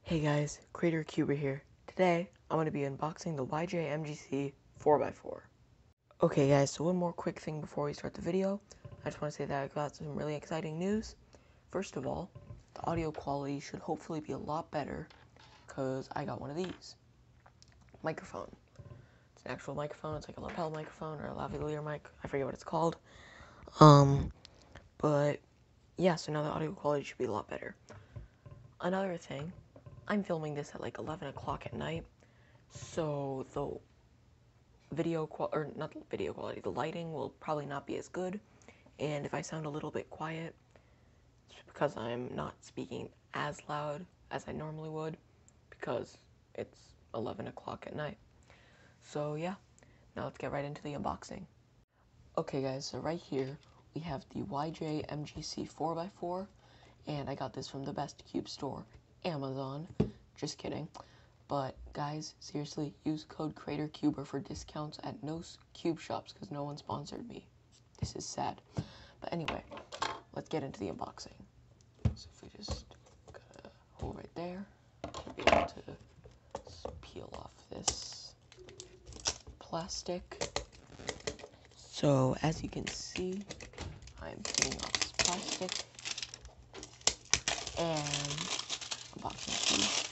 Hey guys, Creator Cuber here. Today, I'm going to be unboxing the YJ MGC 4x4. Okay guys, so one more quick thing before we start the video. I just want to say that I got some really exciting news. First of all, the audio quality should hopefully be a lot better because I got one of these. Microphone. It's an actual microphone. It's like a lapel microphone or a lavalier mic. I forget what it's called. But yeah, so now the audio quality should be a lot better. Another thing, I'm filming this at like 11 o'clock at night, so the the lighting will probably not be as good, and if I sound a little bit quiet, it's because I'm not speaking as loud as I normally would, because it's 11 o'clock at night. So yeah, now let's get right into the unboxing. Okay guys, so right here, we have the YJ MGC 4x4, and I got this from the Best Cube store, Amazon. Just kidding. But guys, seriously, use code CreatorCuber for discounts at no cube shops because no one sponsored me. This is sad. But anyway, let's get into the unboxing. So if we just got a hole right there, we'll be able to peel off this plastic. So as you can see, I'm peeling off this plastic and unboxing cube.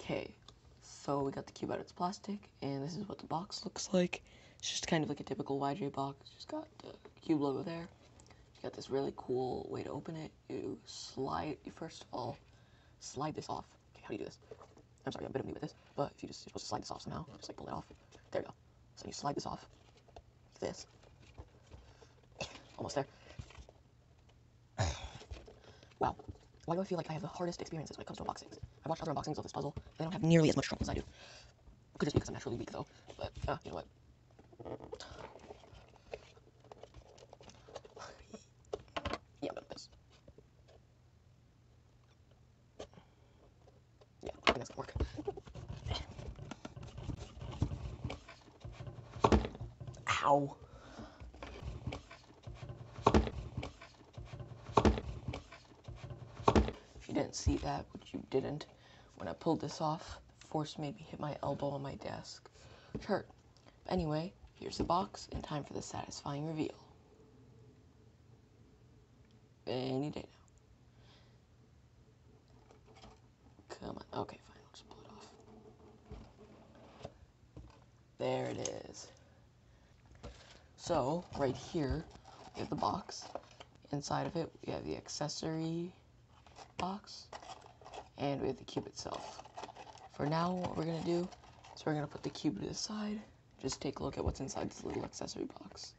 Okay, so we got the cube out of its plastic, and this is what the box looks like. It's just kind of like a typical YJ box. Just got the cube logo there. You got this really cool way to open it. You first of all, slide this off. Okay, how do you do this? I'm sorry, I'm a bit of new with this, but if you're supposed to slide this off somehow. Just like pull it off. There we go. So you slide this off, like this. Almost there. Wow. Why do I feel like I have the hardest experiences when it comes to unboxings? I've watched other unboxings of this puzzle, and they don't have nearly as much trouble as I do. Could just be because I'm naturally weak, though. But, you know what? Yeah, but this. Yeah, I think that's gonna work. Ow. If you didn't see that, which you didn't, when I pulled this off, the force made me hit my elbow on my desk. Which hurt. But anyway, here's the box, and time for the satisfying reveal. Any day now. Come on. Okay, fine. I'll just pull it off. There it is. So, right here, we have the box. Inside of it, we have the accessory box, and we have the cube itself. For now, what we're going to do is we're going to put the cube to the side. Just take a look at what's inside this little accessory box.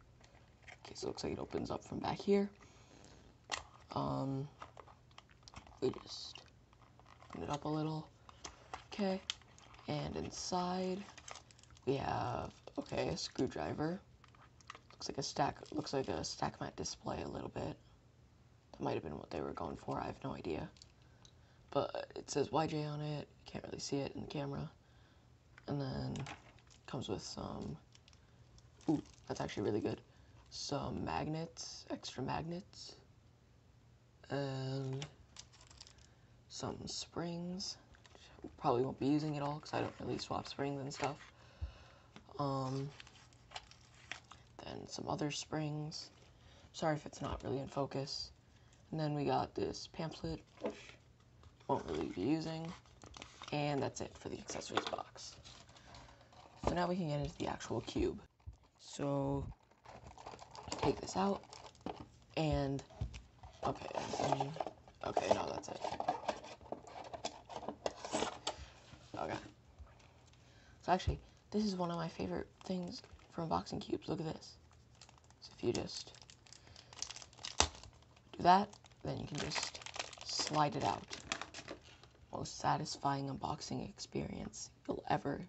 Okay, so it looks like it opens up from back here. We just open it up a little. Okay, and inside we have, a screwdriver. Looks like a stack mat display a little bit. That might have been what they were going for, I have no idea. But it says YJ on it, you can't really see it in the camera. And then it comes with some, that's actually really good. Some magnets, extra magnets. And some springs. Probably won't be using it all because I don't really swap springs and stuff. Then some other springs. Sorry if it's not really in focus. And then we got this pamphlet, which won't really be using. And that's it for the accessories box. So now we can get into the actual cube. So, take this out, and, no, that's it. Okay. So actually, this is one of my favorite things for unboxing cubes. Look at this. So if you just do that, then you can just slide it out. Most satisfying unboxing experience you'll ever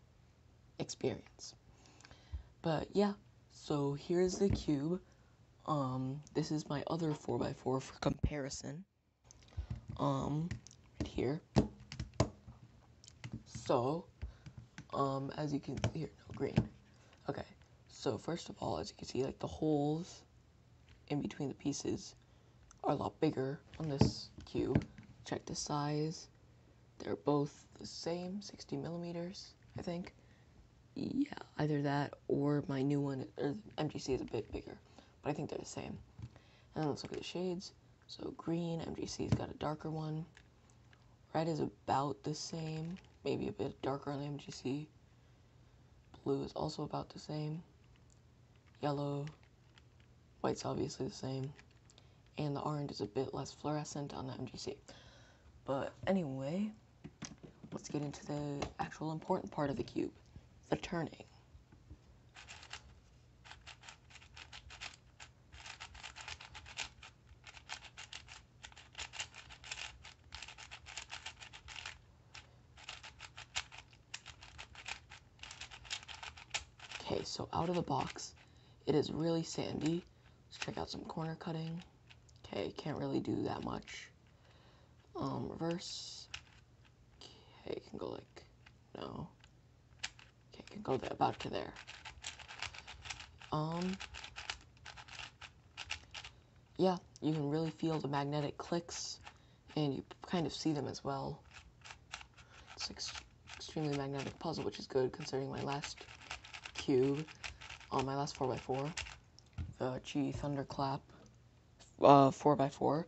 experience. But yeah, so here's the cube. This is my other 4x4 for comparison. Right here. So, as you can see here, no, green. Okay, so first of all, as you can see, like the holes in between the pieces are a lot bigger on this cube check the size. They're both the same, 60 millimeters, I think. Yeah, either that or my new one, or MGC is a bit bigger, but I think they're the same. And then let's look at the shades. So green, MGC's got a darker one. Red is about the same, maybe a bit darker on the MGC. Blue is also about the same. Yellow, white's obviously the same. And the orange is a bit less fluorescent on the MGC. But anyway, let's get into the actual important part of the cube, the turning. Okay, so out of the box, it is really sandy. Let's check out some corner cutting. Okay, can't really do that much. Reverse. Okay, it can go like, no. Okay, it can go there, about to there. Yeah, you can really feel the magnetic clicks, and you kind of see them as well. It's extremely magnetic puzzle, which is good considering my last cube, my last 4x4, the G Thunderclap 4x4,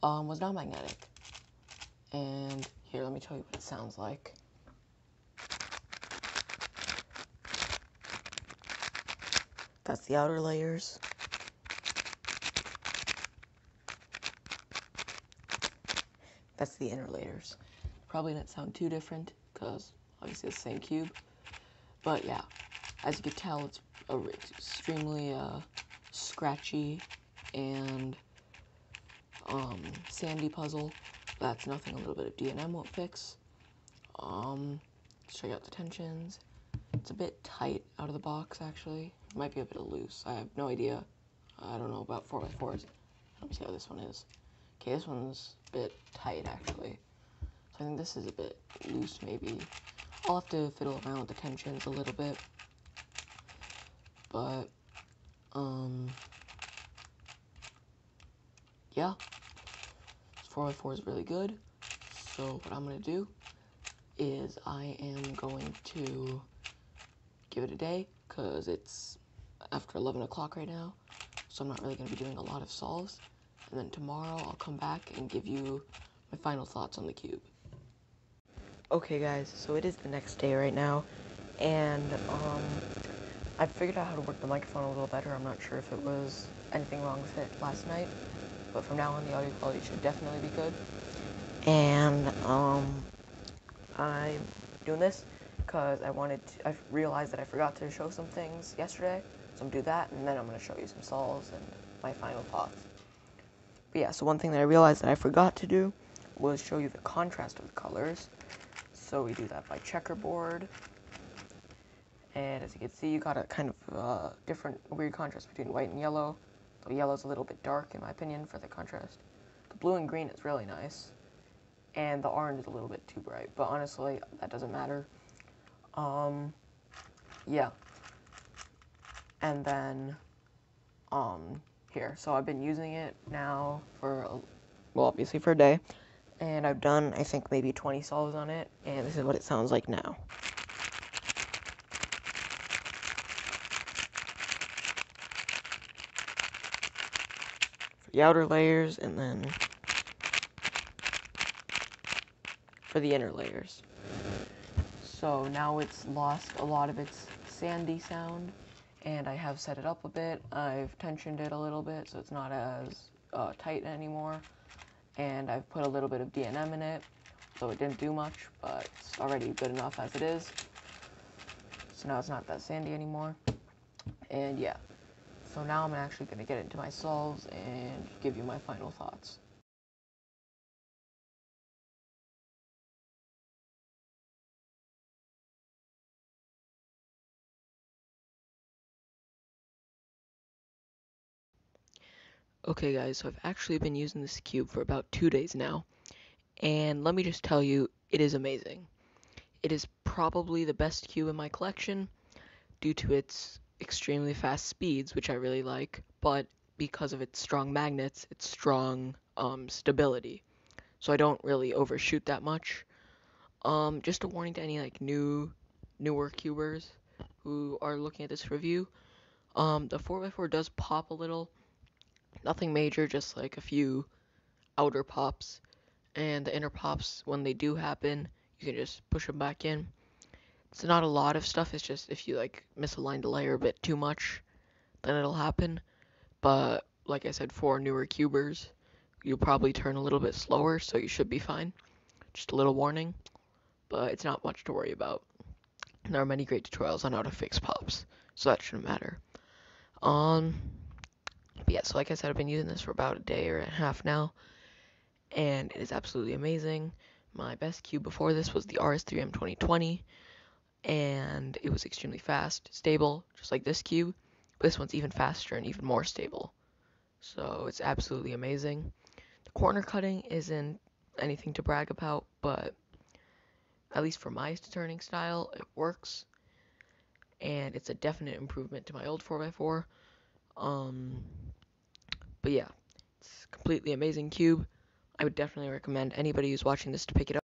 was not magnetic. And here, let me tell you what it sounds like. That's the outer layers. That's the inner layers. Probably didn't sound too different, because obviously it's the same cube. But yeah, as you can tell, it's extremely scratchy and sandy puzzle. That's nothing a little bit of D&M won't fix. Let's check out the tensions. It's a bit tight out of the box, actually. It might be a bit loose. I have no idea. I don't know about 4x4s. Let me see how this one is. Okay, this one's a bit tight, actually. So I think this is a bit loose, maybe. I'll have to fiddle around with the tensions a little bit. But, yeah. This 4x4 is really good. So what I'm going to do is I am going to give it a day, because it's after 11 o'clock right now, so I'm not really going to be doing a lot of solves. And then tomorrow I'll come back and give you my final thoughts on the cube. Okay guys, so it is the next day right now, and I figured out how to work the microphone a little better. I'm not sure if it was anything wrong with it last night, but from now on the audio quality should definitely be good. And I'm doing this because I realized that I forgot to show some things yesterday, so I'm gonna do that, and then I'm gonna show you some solves and my final thoughts. But yeah, so one thing that I realized that I forgot to do was show you the contrast of the colors. So we do that by checkerboard, and as you can see, you got a kind of different weird contrast between white and yellow. The yellow's a little bit dark, in my opinion, for the contrast. The blue and green is really nice, and the orange is a little bit too bright, but honestly, that doesn't matter. Yeah. And then, here. So I've been using it now for, well, obviously for a day, and I've done, I think, maybe 20 solves on it, and this is what it sounds like now. For the outer layers, and then for the inner layers. So now it's lost a lot of its sandy sound, and I have set it up a bit. I've tensioned it a little bit so it's not as tight anymore, and I've put a little bit of D&M in it, so it didn't do much, but it's already good enough as it is. So now it's not that sandy anymore, and yeah. So now I'm actually going to get into my solves and give you my final thoughts. Okay guys, so I've actually been using this cube for about 2 days now, and let me just tell you, it is amazing. It is probably the best cube in my collection due to its extremely fast speeds, which I really like, but because of its strong magnets, its strong stability. so I don't really overshoot that much. Just a warning to any like newer cubers who are looking at this review. The 4x4 does pop a little, nothing major, just like a few outer pops, and the inner pops, when they do happen, you can just push them back in. It's not a lot of stuff, it's just if you like misalign the layer a bit too much, then it'll happen. But like I said, for newer cubers, you'll probably turn a little bit slower, so you should be fine. Just a little warning, but it's not much to worry about. There are many great tutorials on how to fix pops, so that shouldn't matter. But yeah, so like I said, I've been using this for about a day or a half now, and it is absolutely amazing. My best cube before this was the RS3M 2020, and it was extremely fast, stable, just like this cube. But this one's even faster and even more stable, so it's absolutely amazing. The corner cutting isn't anything to brag about, but at least for my turning style, it works, and it's a definite improvement to my old 4x4. But yeah, it's a completely amazing cube. I would definitely recommend anybody who's watching this to pick it up.